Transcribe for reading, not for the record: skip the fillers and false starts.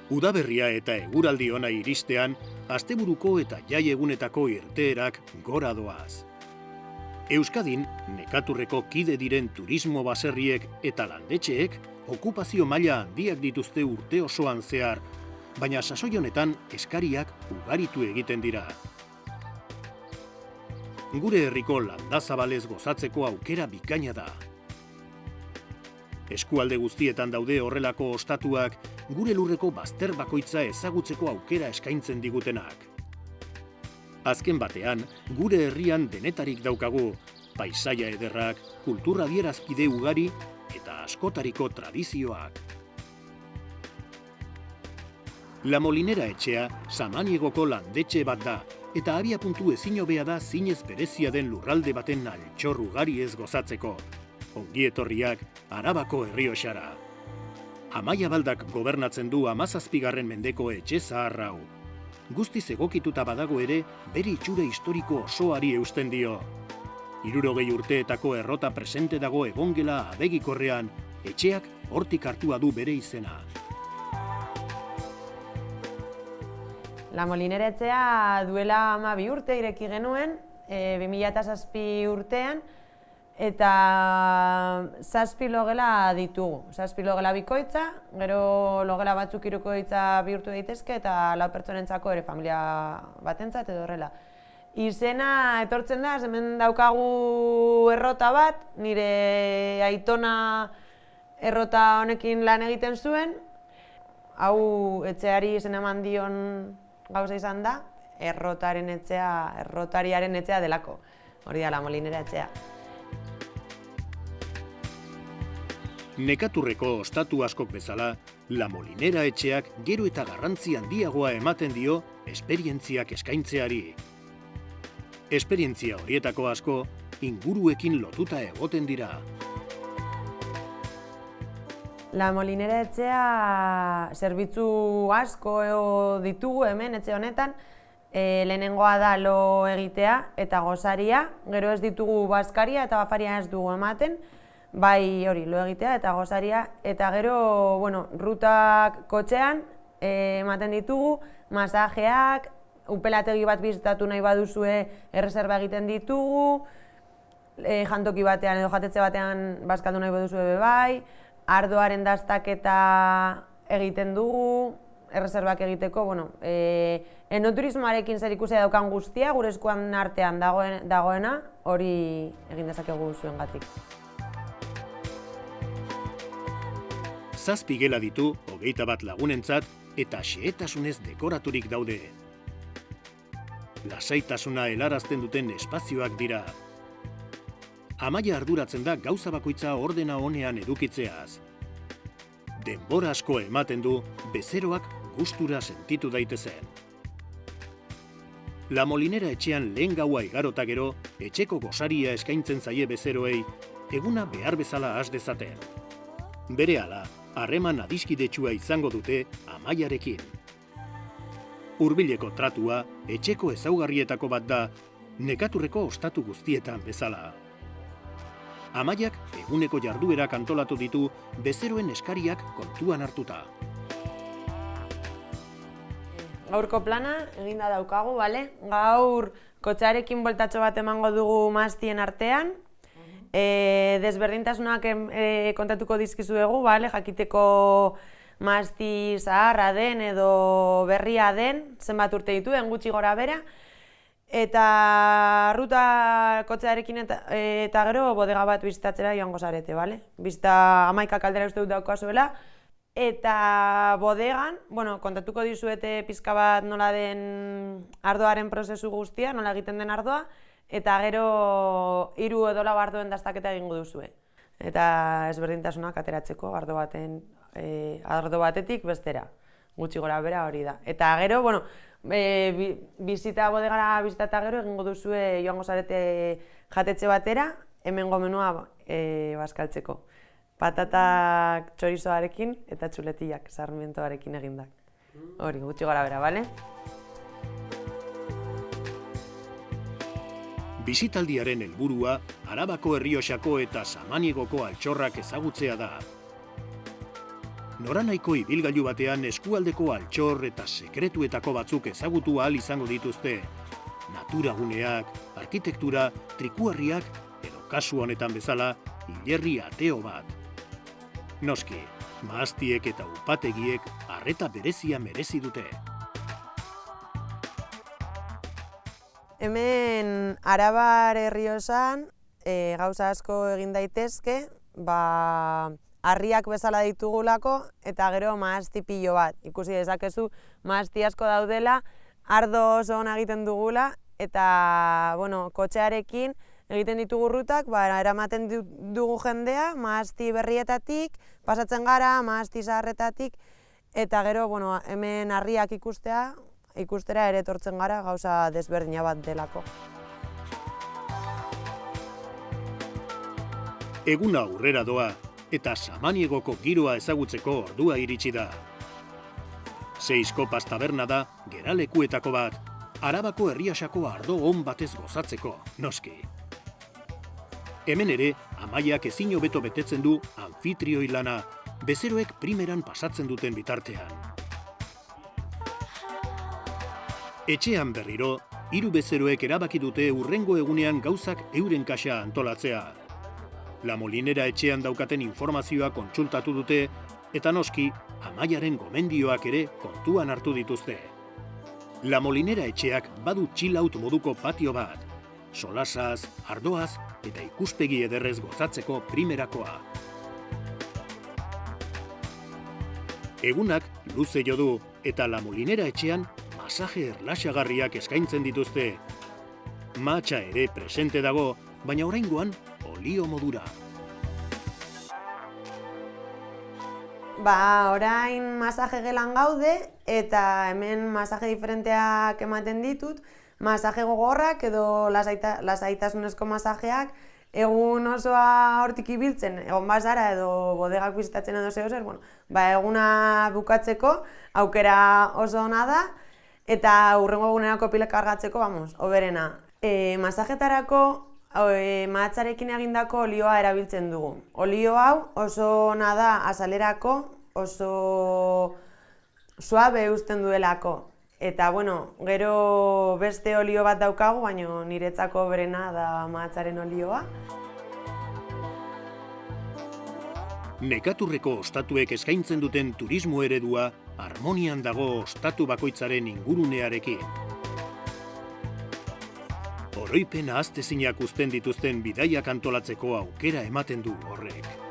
Udaberria eta eguraldi ona iristean, asteburuko eta jai egunetako irteerak gora doaz. Euskadin, nekaturreko kide diren turismo baserriek eta landetxeek okupazio maila handiak dituzte urte osoan zehar, baina sasoi honetan eskariak ugaritu egiten dira. Gure herriko landazabalez gozatzeko aukera bikaina da. Eskualde guztietan daude horrelako ostatuak, gure lurreko bazter bakoitza ezagutzeko aukera eskaintzen digutenak. Azken batean, gure herrian denetarik daukagu, paisaia ederrak, kultura adierazpide ugari eta askotariko tradizioak. La Molinera etxea Samaniegoko landetxe bat da, eta abiapuntu ezin hobea da zinez berezia den lurralde baten altxor ugari ez gozatzeko. Ongi etorriak Arabako Errioxara. Amaia Baldak gobernatzen du 17. mendeko etxe zahar hau. Guztiz egokituta badago ere, bere itxura historiko osoari eusten dio. 60 urteetako errota presente dago egongela abegikorrean, etxeak hortik hartua du bere izena. La Molinera etxea duela 12 urte ireki genuen, 2007 urtean, eta 7 logela ditugu. 7 logela bikoitza, gero logela batzuk hirukoitza bihurtu daitezke eta 4 pertsonentzako ere familia batentzat edo horrela. Izena etortzen da, hemen daukagu errota bat, nire aitona errota honekin lan egiten zuen. Hau etxeari izen eman dion gauza izan da, errotariaren etxea delako. Hori da, La Molinera etxea. Nekaturreko ostatu askok bezala, La Molinera etxeak gero eta garrantzi handiagoa ematen dio esperientziak eskaintzeari. Esperientzia horietako asko inguruekin lotuta egoten dira. La Molinera etxea zerbitzu asko ditugu hemen etxe honetan. Lehenengoa da lo egitea eta gozaria, gero ez ditugu bazkaria eta bafaria ez dugu ematen, bai hori lo egitea eta gozaria, eta gero, rutak kotxean ematen ditugu, masajeak, upelategi bat bizitatu nahi baduzue erreserba egiten ditugu, jantoki batean edo jatetxe batean bazkaldu nahi baduzue bai, ardoaren dastaketa egiten dugu, erreserbak egiteko, enoturismoarekin zer ikusia daukan guztia, gure eskuan artean dagoena, hori egin dezakegu zuengatik. 7 gela ditu, 21 lagunentzat, eta xehetasunez dekoraturik daude. Lasaitasuna helarazten duten espazioak dira. Amaia arduratzen da gauza bakoitza ordena honean edukitzeaz. Denbora asko ematen du, bezeroak gustura sentitu daitezen. La Molinera etxean lehen gaua igarota gero, etxeko gozaria eskaintzen zaie bezeroei, eguna behar bezala has dezaten. Berehala, harreman adiskidetsua izango dute Amaiarekin. Hurbileko tratua, etxeko ezaugarrietako bat da, nekaturreko ostatu guztietan bezala. Amaiak eguneko jarduerak antolatu ditu bezeroen eskariak kontuan hartuta. Gaurko plana eginda daukagu, bale? Gaur kotxearekin bueltatxo bat emango dugu maztien artean. Desberdintasunak kontatuko dizkizuegu, bale? Jakiteko mazti zaharra den edo berria den, zenbat urte dituen, gutxi gora bera. Eta ruta kotxearekin eta gero bodega bat bizitatzera joango zarete, bale? Bizita 11 kaldera uste dut daukazuela. Eta bodegan, kontatuko dizuete pizka bat nola den ardoaren prozesu guztia, nola egiten den ardoa, eta gero 3 edo 4 ardoen dastaketa egingo duzue. Eta ezberdintasunak ateratzeko ardo batetik bestera. Gutxi gora bera hori da. Eta gero, bizita bodegara bizitata gero egingo duzue joango zarete jatetxe batera, hemengo menua bazkaltzeko. Patatak txorizoarekin eta txuletiak sarmientoarekin egindak. Hori, gutxi gora bera, bale? Bisitaldiaren helburua Arabako Errioxako eta Samaniegoko altxorrak ezagutzea da. Noranaiko ibilgailu batean eskualdeko altxor eta sekretuetako batzuk ezagutu ahal izango dituzte. Naturaguneak, arkitektura, trikuharriak edo kasu honetan bezala, hilerri ateo bat. Noski, mahastiek eta upategiek arreta berezia merezi dute. Hemen Arabar Errioxan gauza asko egin daitezke, harriak bezala ditugulako eta gero mahasti pilo bat. Ikusi dezakezu mahasti asko daudela, ardo oso ona egiten dugula eta kotxearekin egiten ditugu rutak, eramaten dugu jendea mahasti berrietatik, pasatzen gara mahasti zaharretatik eta gero hemen harriak ikustera ere etortzen gara gauza desberdina bat delako. Eguna aurrera doa eta Samaniegoko giroa ezagutzeko ordua iritsi da. Seis Kopas taberna da geralekuetako bat, Arabako Erriaxako ardo on batez gozatzeko, noski. Hemen ere, Amaiak ezin hobeto betetzen du anfitrioi lana, bezeroek primeran pasatzen duten bitartean. Etxean berriro, 3 bezeroek erabaki dute hurrengo egunean gauzak euren kaxa antolatzea. La Molinera etxean daukaten informazioa kontsultatu dute eta noski Amaiaren gomendioak ere kontuan hartu dituzte. La Molinera etxeak badu chill-out moduko patio bat, solasaz, ardoaz eta ikuspegi ederrez gozatzeko primerakoa. Egunak luze jo du eta La Molinera etxean masaje erlaxagarriak eskaintzen dituzte. Matxa ere presente dago, baina oraingoan olio modura. Orain masaje gelan gaude eta hemen masaje diferenteak ematen ditut, masaje gogorrak edo lasaitasunezko masajeak, egun osoa hortik ibiltzen, egon bazara edo bodegak bizitatzen edo zer, eguna bukatzeko aukera oso ona da eta hurrengo egunerako pilak kargatzeko, hoberena. Masajetarako mahatzarekin egindako olioa erabiltzen dugu. Olio hau oso ona da azalerako, oso suabe uzten duelako. Eta gero beste olio bat daukagu, baina niretzako berena da mahatzaren olioa. Nekaturreko ostatuek eskaintzen duten turismo eredua harmonian dago ostatu bakoitzaren ingurunearekin. Oroipen ahaztezinak uzten dituzten bidaiak antolatzeko aukera ematen du horrek.